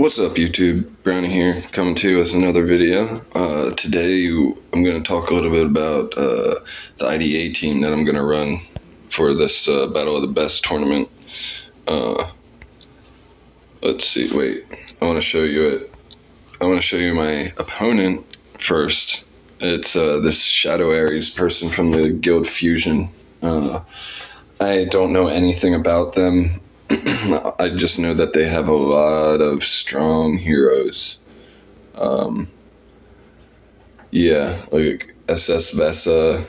What's up, YouTube? Brownie here, coming to you with another video. Today I'm going to talk a little bit about the IDA team that I'm going to run for this Battle of the Best tournament. Let's see, wait, I want to show you it. I want to show you my opponent first. It's this Shadow Ares person from the Guild Fusion. I don't know anything about them. I just know that they have a lot of strong heroes. Yeah, like SS Vesa,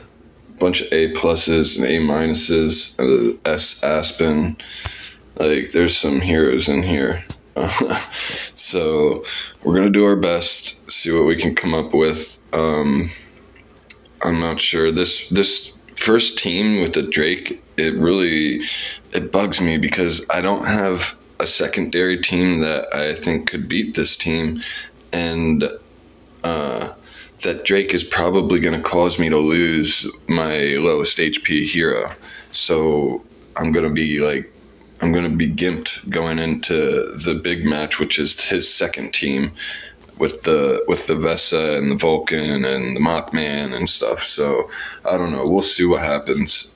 bunch of A pluses and A minuses, S Aspen. Like, there's some heroes in here. So we're gonna do our best, see what we can come up with. I'm not sure. This first team with the Drake, it bugs me because I don't have a secondary team that I think could beat this team, and that Drake is probably going to cause me to lose my lowest HP hero. So I'm going to be gimped going into the big match, which is his second team with the Vesa and the Vulcan and the Mothman and stuff. So I don't know. We'll see what happens.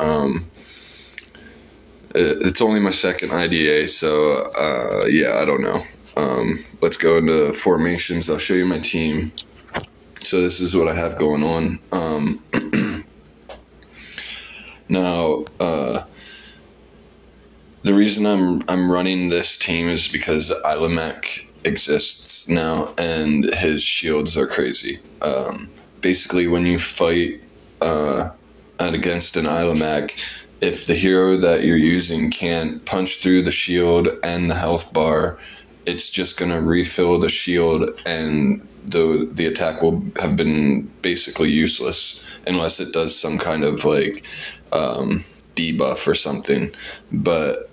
It's only my second IDA, so yeah, I don't know. Let's go into formations. I'll show you my team. So this is what I have going on. Now, the reason I'm running this team is because aylamak exists now, and his shields are crazy. Basically, when you fight against an aylamak, if the hero that you're using can't punch through the shield and the health bar, it's just going to refill the shield, and the attack will have been basically useless unless it does some kind of like debuff or something. But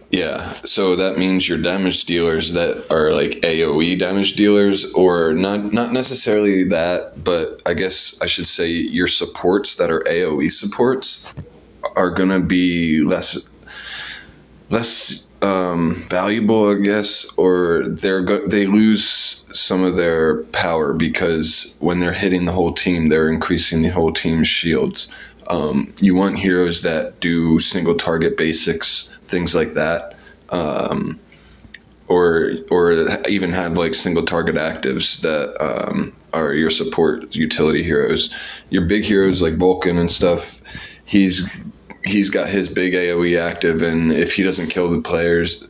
yeah, so that means your damage dealers that are like AoE damage dealers, or not necessarily that, but I guess I should say your supports that are AoE supports are going to be less valuable, I guess, or they lose some of their power because when they're hitting the whole team, they're increasing the whole team's shields. You want heroes that do single target basics, things like that, or even have like single target actives that are your support utility heroes. Your big heroes like Vulcan and stuff, he's got his big AoE active, and if he doesn't kill the players,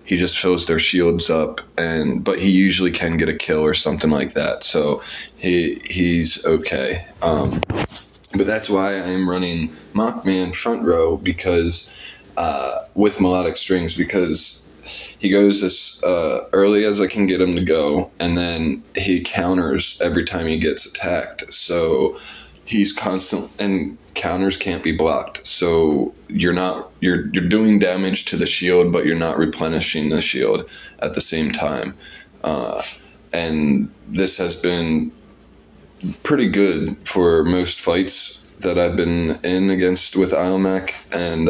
he just fills their shields up, but he usually can get a kill or something like that. So he's okay. But that's why I'm running Mothman front row, because with melodic strings, because he goes as early as I can get him to go, and then he counters every time he gets attacked. So he's constant, and counters can't be blocked. So you're doing damage to the shield, but you're not replenishing the shield at the same time. And this has been pretty good for most fights that I've been in against with aylamak, and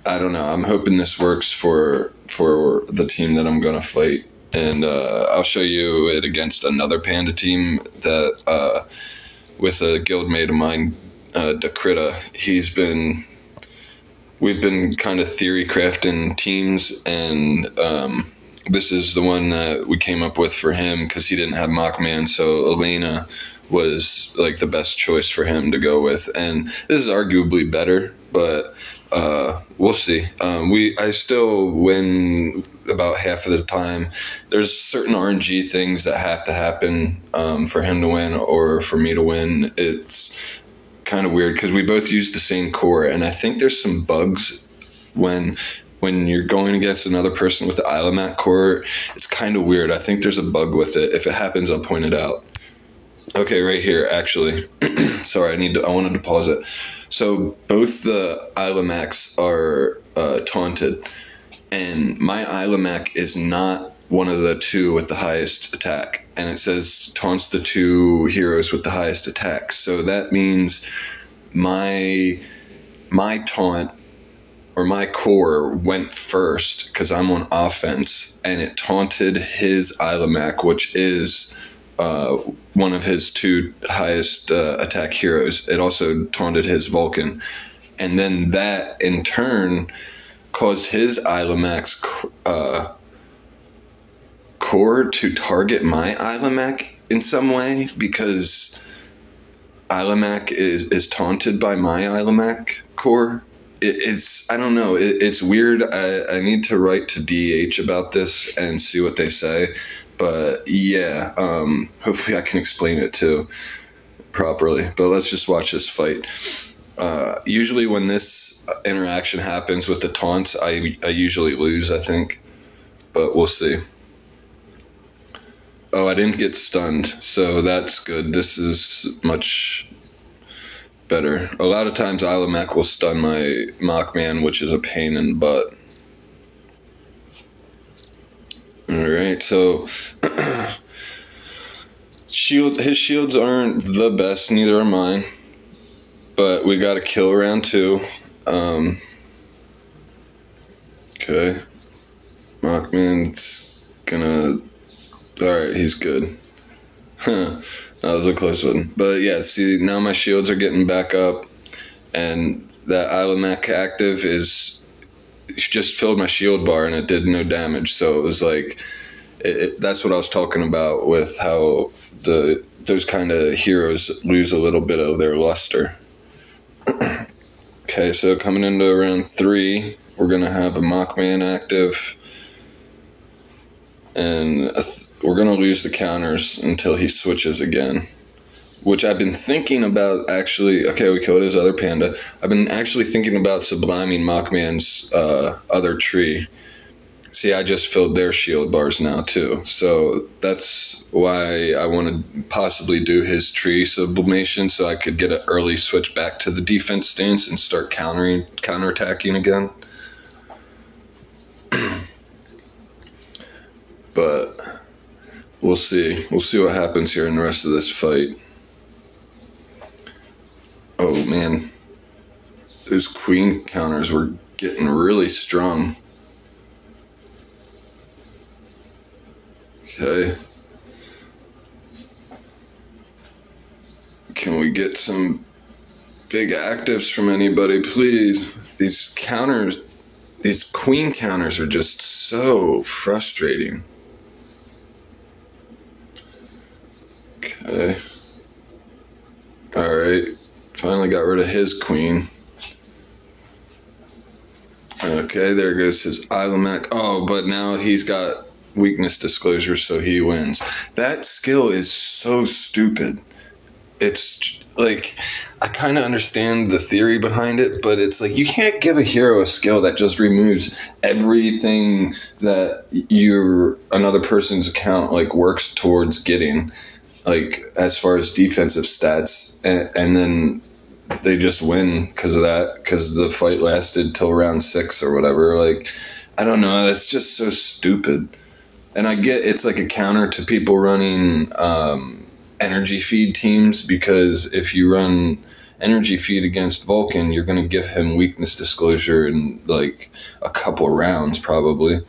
I don't know. I'm hoping this works for the team that I'm gonna fight, and I'll show you it against another Panda team that with a guild mate of mine, Dakrita. We've been kind of theory crafting teams, and this is the one that we came up with for him because he didn't have Mothman, so Elena was like the best choice for him to go with, and this is arguably better, but we'll see. I still win about half of the time. There's certain RNG things that have to happen for him to win or for me to win. It's kind of weird because we both use the same core, and I think there's some bugs when you're going against another person with the aylamak core. It's kind of weird. I think there's a bug with it. If it happens, I'll point it out. Okay, right here, actually. Sorry, I wanted to pause it. So both the aylamaks are taunted, and my aylamak is not one of the two with the highest attack, and it says taunts the two heroes with the highest attack. So that means my taunt or my core went first because I'm on offense, and it taunted his aylamak, which is one of his two highest attack heroes. It also taunted his Vulcan, and then that in turn caused his aylamak's core to target my aylamak in some way, because aylamak is taunted by my aylamak core. It's, I don't know, it's weird. I need to write to DH about this and see what they say, but yeah, hopefully I can explain it too properly. But let's just watch this fight. Usually when this interaction happens with the taunts, I usually lose, I think, but we'll see. Oh, I didn't get stunned, so that's good. This is much better. A lot of times aylamak will stun my Mockman, which is a pain in the butt. Alright, so his shields aren't the best, neither are mine. But we got a kill round 2. Okay. Mockman's gonna... Alright, he's good. That was a close one. But yeah, see, now my shields are getting back up, and that aylamak active is just filled my shield bar, and it did no damage. So it was like, that's what I was talking about with how those kind of heroes lose a little bit of their luster. Okay, so coming into round 3, we're gonna have a Mockman active, and we're going to lose the counters until he switches again, which I've been thinking about actually. Okay, we killed his other panda. I've been actually thinking about subliming Mockman's other tree. See, I just filled their shield bars now too, so that's why I want to possibly do his tree sublimation, so I could get an early switch back to the defense stance and start counterattacking again. But we'll see. We'll see what happens here in the rest of this fight. Oh, man. Those queen counters were getting really strong. Okay. Can we get some big actives from anybody, please? These counters, these queen counters are just so frustrating. Okay. Alright. Finally got rid of his queen. Okay, there goes his aylamak. Oh, but now he's got weakness disclosure, so he wins. That skill is so stupid. It's like, I kind of understand the theory behind it, but it's like, you can't give a hero a skill that just removes everything that another person's account like works towards getting, like as far as defensive stats, and then they just win because of that, because the fight lasted till round 6 or whatever. Like, I don't know, that's just so stupid. And I get it's like a counter to people running energy feed teams, because if you run energy feed against Vulcan, you're going to give him weakness disclosure in like a couple rounds probably.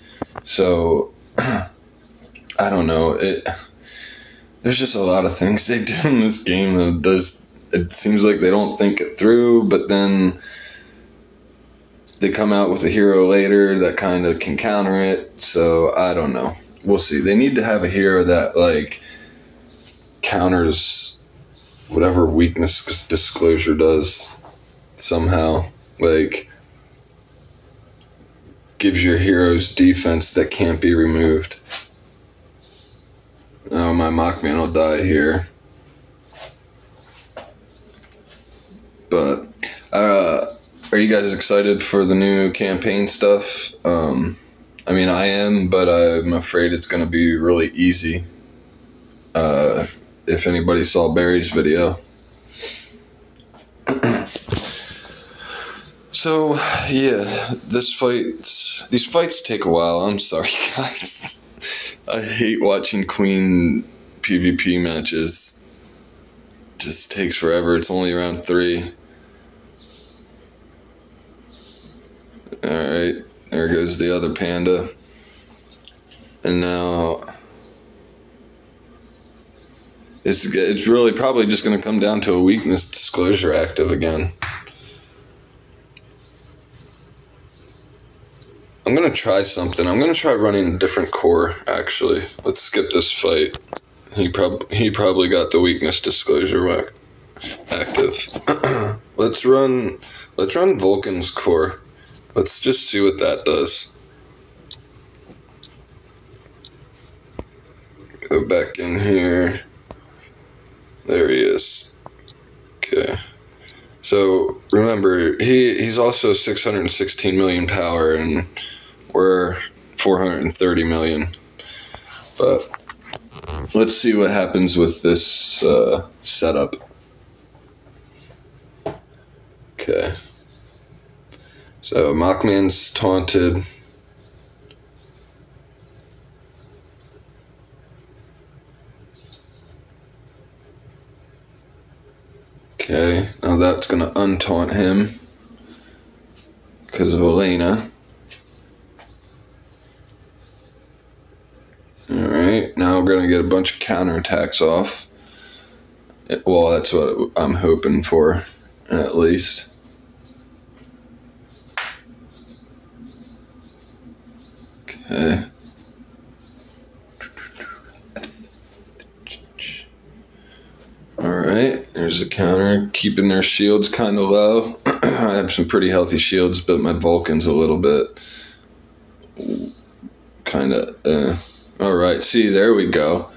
So I don't know, there's just a lot of things they do in this game that it seems like they don't think it through, but then they come out with a hero later that kind of can counter it. So I don't know, we'll see. They need to have a hero that like counters whatever weakness disclosure does somehow, like gives your heroes defense that can't be removed. Oh, my Mockman will die here. But are you guys excited for the new campaign stuff? I mean, I am, but I'm afraid it's going to be really easy. If anybody saw Barry's video. So, yeah, these fights take a while. I'm sorry, guys. I hate watching Queen PvP matches. Just takes forever. It's only round 3. Alright, there goes the other panda. And now it's really probably just going to come down to a weakness disclosure active again. I'm going to try something. I'm going to try running a different core, actually. Let's skip this fight. He probably got the weakness disclosure active. Let's run Vulcan's core. Let's just see what that does. Go back in here. There he is. Okay. So remember, he's also 616 million power, and we're 430 million. But let's see what happens with this setup. Okay. So Mockman's taunted. Okay, now that's going to untaunt him because of Elena. Alright, now we're going to get a bunch of counterattacks off. Well, that's what I'm hoping for, at least. Okay. Alright, there's the counter, keeping their shields kind of low. I have some pretty healthy shields, but my Vulcan's a little bit kind of, Alright, see, there we go.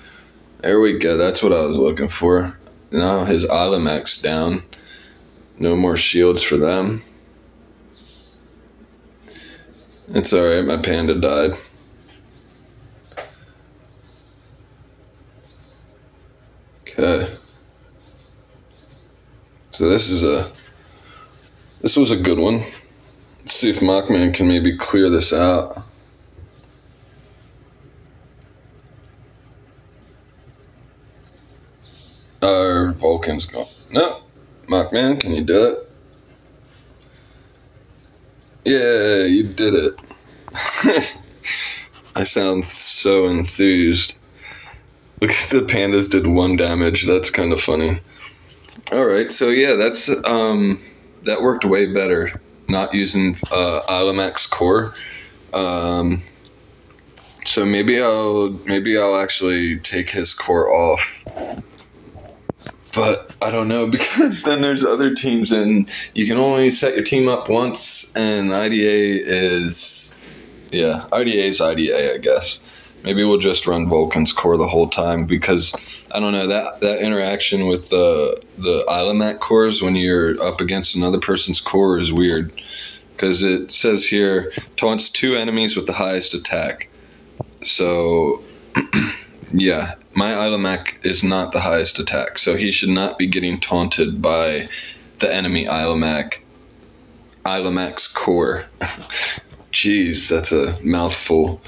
There we go, that's what I was looking for. Now his aylamak's down. No more shields for them. It's alright, my panda died. Okay. So this was a good one. Let's see if Mockman can maybe clear this out. Our Vulcan's gone. No, Mockman, can you do it? Yeah, you did it. I sound so enthused. Look at the pandas did 1 damage. That's kind of funny. Alright, so yeah, that's that worked way better. Not using aylamak's core. So maybe I'll actually take his core off. But I don't know, because then there's other teams and you can only set your team up once, and IDA is IDA, I guess. Maybe we'll just run Vulcan's core the whole time, because I don't know, that interaction with the aylamak cores when you're up against another person's core is weird, because it says here taunts 2 enemies with the highest attack. So yeah, my aylamak is not the highest attack, so he should not be getting taunted by the enemy aylamak's core. Jeez, that's a mouthful.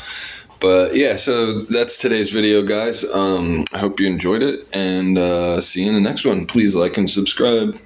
But yeah, so that's today's video, guys. I hope you enjoyed it, and see you in the next one. Please like and subscribe.